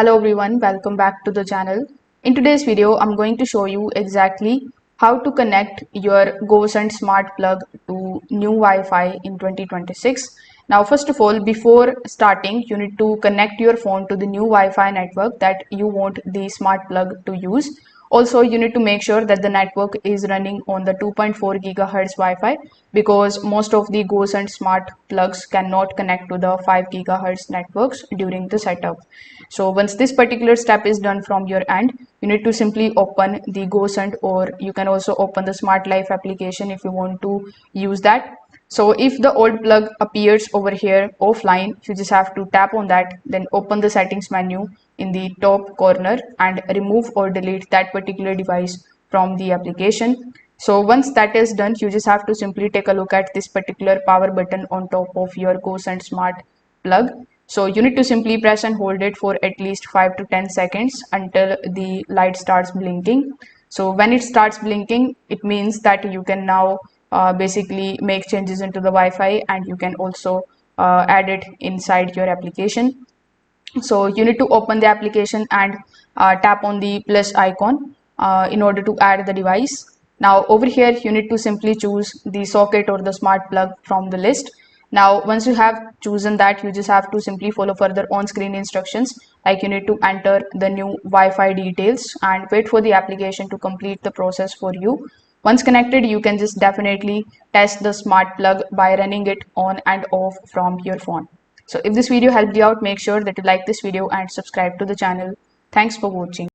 Hello everyone, welcome back to the channel. In today's video, I'm going to show you exactly how to connect your Gosund Smart Plug to new Wi-Fi in 2026. Now, first of all, before starting, you need to connect your phone to the new Wi-Fi network that you want the smart plug to use. Also, you need to make sure that the network is running on the 2.4 gigahertz Wi-Fi because most of the Gosund smart plugs cannot connect to the 5 gigahertz networks during the setup. So once this particular step is done from your end, you need to simply open the Gosund, or you can also open the Smart Life application if you want to use that. So if the old plug appears over here offline, you just have to tap on that, then open the settings menu in the top corner and remove or delete that particular device from the application. So once that is done, you just have to simply take a look at this particular power button on top of your Gosund Smart Plug. So you need to simply press and hold it for at least 5 to 10 seconds until the light starts blinking. So when it starts blinking, it means that you can now basically make changes into the Wi-Fi, and you can also add it inside your application. So you need to open the application and tap on the plus icon in order to add the device. Now over here, you need to simply choose the socket or the smart plug from the list. Now once you have chosen that, you just have to simply follow further on screen instructions, like you need to enter the new Wi-Fi details and wait for the application to complete the process for you. Once connected, you can just definitely test the smart plug by running it on and off from your phone. So if this video helped you out, make sure that you like this video and subscribe to the channel. Thanks for watching.